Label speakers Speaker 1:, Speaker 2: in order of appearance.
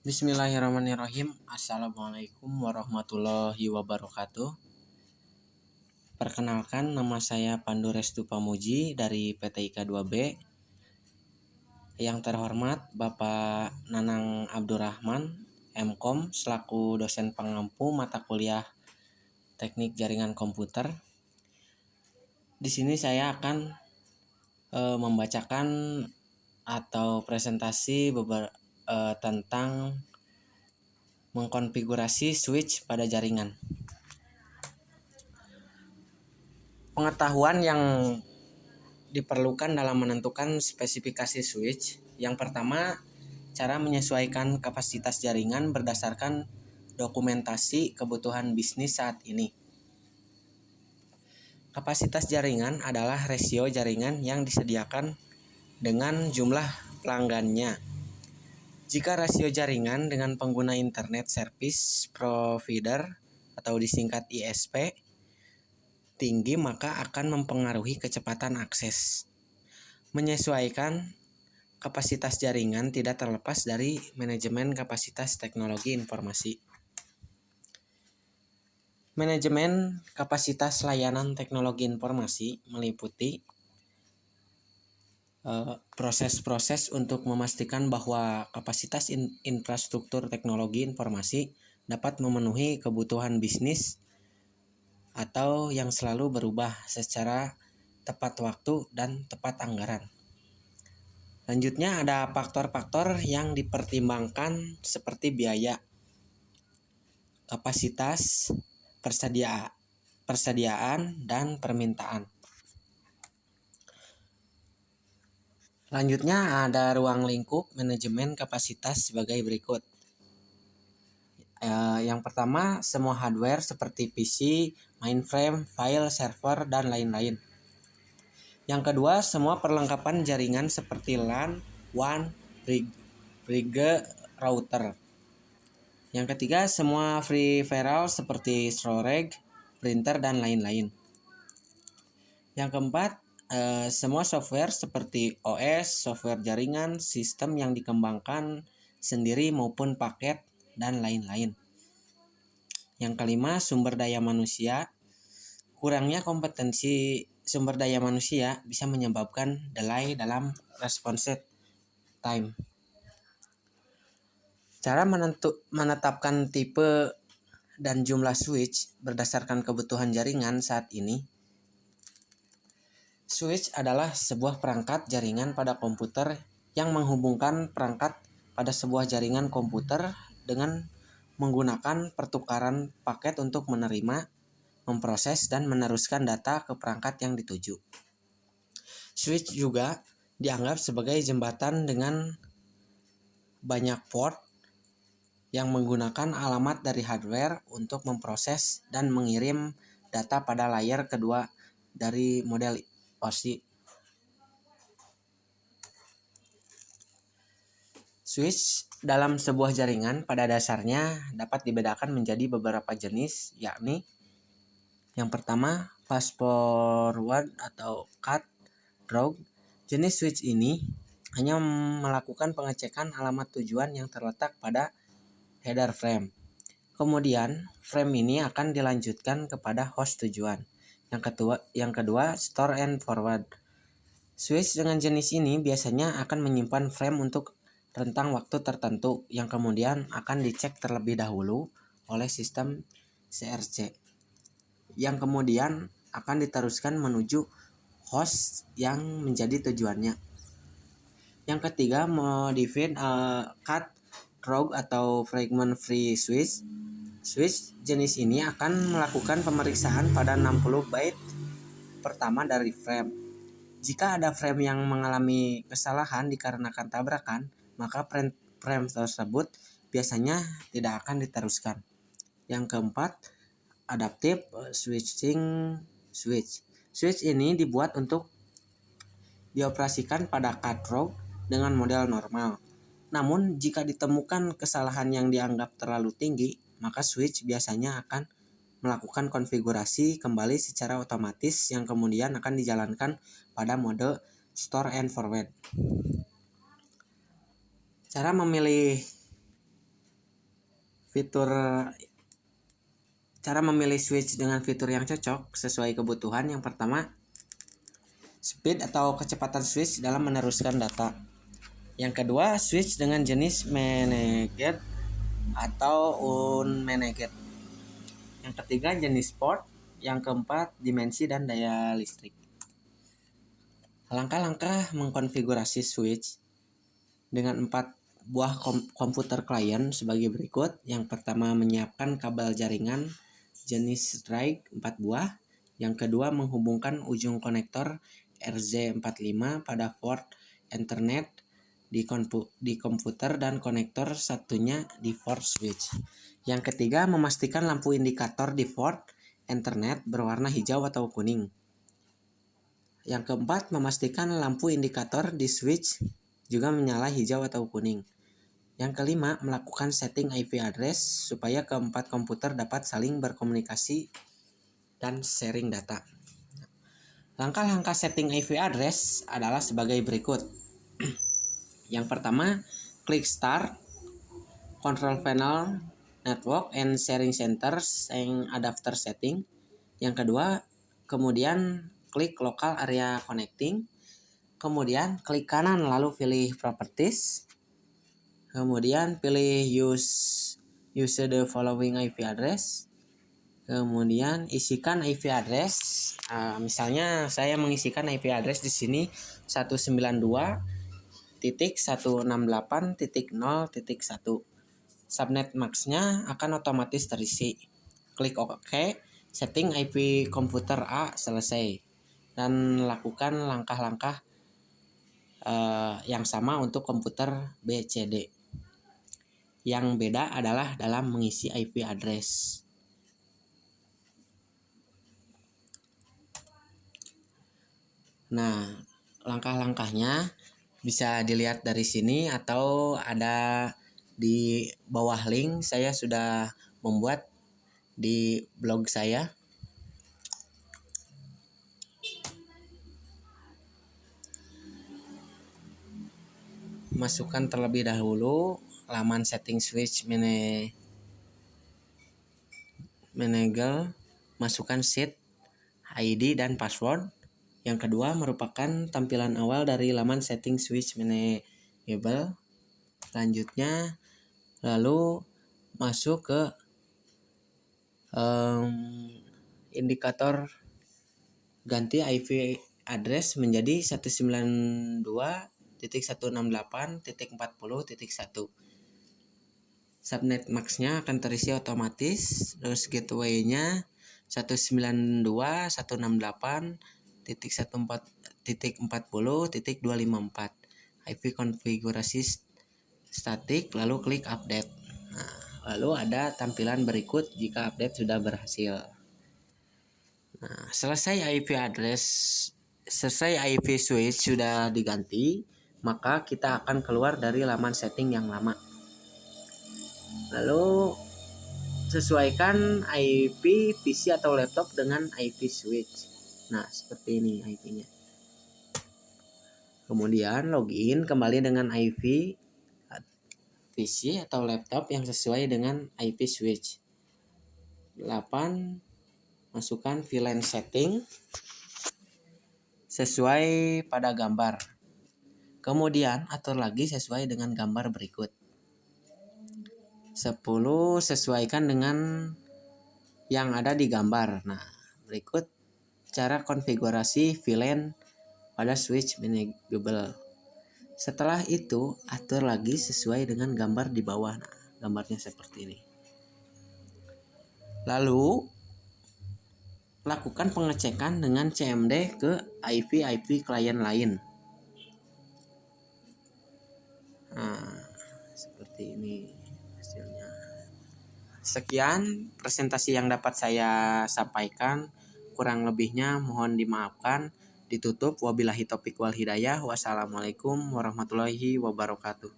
Speaker 1: Bismillahirrahmanirrahim. Assalamualaikum warahmatullahi wabarakatuh. Perkenalkan, nama saya Pandu Restu Pamuji dari PT IKA 2B. Yang terhormat Bapak Nanang Abdurrahman, MKom, selaku dosen pengampu mata kuliah Teknik Jaringan Komputer. Di sini saya akan membacakan atau presentasi tentang mengkonfigurasi switch pada jaringan. Pengetahuan yang diperlukan dalam menentukan spesifikasi switch. Yang pertama, cara menyesuaikan kapasitas jaringan berdasarkan dokumentasi kebutuhan bisnis saat ini. Kapasitas jaringan adalah rasio jaringan yang disediakan dengan jumlah pelanggannya. Jika rasio jaringan dengan pengguna Internet Service Provider atau disingkat ISP tinggi, maka akan mempengaruhi kecepatan akses. Menyesuaikan kapasitas jaringan tidak terlepas dari manajemen kapasitas teknologi informasi. Manajemen kapasitas layanan teknologi informasi meliputi proses-proses untuk memastikan bahwa kapasitas infrastruktur teknologi informasi dapat memenuhi kebutuhan bisnis atau yang selalu berubah secara tepat waktu dan tepat anggaran. Lanjutnya ada faktor-faktor yang dipertimbangkan seperti biaya, kapasitas, persediaan, dan permintaan. Lanjutnya ada ruang lingkup manajemen kapasitas sebagai berikut. Yang pertama, semua hardware seperti PC, mainframe, file, server, dan lain-lain. Yang kedua, semua perlengkapan jaringan seperti LAN, WAN, rig, router. Yang ketiga, semua peripheral seperti storage, printer, dan lain-lain. Yang keempat, semua software seperti OS, software jaringan, sistem yang dikembangkan sendiri maupun paket, dan lain-lain. Yang kelima, sumber daya manusia. Kurangnya kompetensi sumber daya manusia bisa menyebabkan delay dalam response time. Cara menetapkan tipe dan jumlah switch berdasarkan kebutuhan jaringan saat ini. Switch adalah sebuah perangkat jaringan pada komputer yang menghubungkan perangkat pada sebuah jaringan komputer dengan menggunakan pertukaran paket untuk menerima, memproses, dan meneruskan data ke perangkat yang dituju. Switch juga dianggap sebagai jembatan dengan banyak port yang menggunakan alamat dari hardware untuk memproses dan mengirim data pada layer kedua dari model OSI. Switch dalam sebuah jaringan pada dasarnya dapat dibedakan menjadi beberapa jenis, yakni yang pertama, fast forward atau cut, draw. Jenis switch ini hanya melakukan pengecekan alamat tujuan yang terletak pada header frame. Kemudian, frame ini akan dilanjutkan kepada host tujuan. Yang kedua, store and forward. Switch dengan jenis ini biasanya akan menyimpan frame untuk rentang waktu tertentu yang kemudian akan dicek terlebih dahulu oleh sistem CRC, yang kemudian akan diteruskan menuju host yang menjadi tujuannya. Yang ketiga, modified cut, rogue atau fragment free switch. Switch jenis ini akan melakukan pemeriksaan pada 60 byte pertama dari frame. Jika ada frame yang mengalami kesalahan dikarenakan tabrakan, maka frame tersebut biasanya tidak akan diteruskan. Yang keempat, adaptive switching switch. Switch ini dibuat untuk dioperasikan pada cut rogue dengan model normal. Namun, jika ditemukan kesalahan yang dianggap terlalu tinggi, maka switch biasanya akan melakukan konfigurasi kembali secara otomatis yang kemudian akan dijalankan pada mode store and forward. Cara memilih Fitur cara memilih switch dengan fitur yang cocok sesuai kebutuhan. Yang pertama, speed atau kecepatan switch dalam meneruskan data. Yang kedua, switch dengan jenis managed atau unmanaged. Yang ketiga, jenis port. Yang keempat, dimensi dan daya listrik. Langkah-langkah mengkonfigurasi switch dengan 4 buah komputer klien sebagai berikut. Yang pertama, menyiapkan kabel jaringan jenis strike 4 buah. Yang kedua, menghubungkan ujung konektor RJ45 pada port Ethernet di komputer dan konektor satunya di port switch. Yang ketiga, memastikan lampu indikator di port Ethernet berwarna hijau atau kuning. Yang keempat, memastikan lampu indikator di switch juga menyala hijau atau kuning. Yang kelima, melakukan setting IP address supaya keempat komputer dapat saling berkomunikasi dan sharing data. Langkah-langkah setting IP address adalah sebagai berikut. Yang pertama, klik Start, Control Panel, Network and Sharing Centers yang adapter setting. Yang kedua, kemudian klik Local Area Connecting. Kemudian klik kanan lalu pilih Properties. Kemudian pilih Use the following IP address. Kemudian isikan IP address. Misalnya saya mengisikan IP address di sini 192.168.0.1. Subnet max-nya akan otomatis terisi. Klik OK, setting IP komputer A selesai, dan lakukan langkah-langkah yang sama untuk komputer B, C, D. Yang beda adalah dalam mengisi IP address. Nah, langkah-langkahnya bisa dilihat dari sini atau ada di bawah link. Saya sudah membuat di blog saya. Masukkan terlebih dahulu laman setting switch manager, masukkan seat, ID dan password. Yang kedua merupakan tampilan awal dari laman setting switch manageable. Selanjutnya lalu masuk ke indikator ganti IP address menjadi 192.168.40.1. Subnet max-nya akan terisi otomatis. Terus gateway-nya 192.168.14.254. IP konfigurasi statik, lalu klik update. Nah, lalu ada tampilan berikut jika update sudah berhasil. Nah, selesai IP switch sudah diganti, maka kita akan keluar dari laman setting yang lama. Lalu sesuaikan IP PC atau laptop dengan IP switch. Nah, seperti ini IP-nya. Kemudian login kembali dengan IP PC atau laptop yang sesuai dengan IP switch. 8. Masukkan VLAN setting sesuai pada gambar. Kemudian atur lagi sesuai dengan gambar berikut. 10. Sesuaikan dengan yang ada di gambar. Nah, berikut cara konfigurasi VLAN pada switch manageable. Setelah itu, atur lagi sesuai dengan gambar di bawah. Nah, gambarnya seperti ini. Lalu, lakukan pengecekan dengan CMD ke IP klien lain. Nah, seperti ini hasilnya. Sekian presentasi yang dapat saya sampaikan. Kurang lebihnya mohon dimaafkan. Ditutup. Wabillahi taufiq wal hidayah. Wassalamualaikum warahmatullahi wabarakatuh.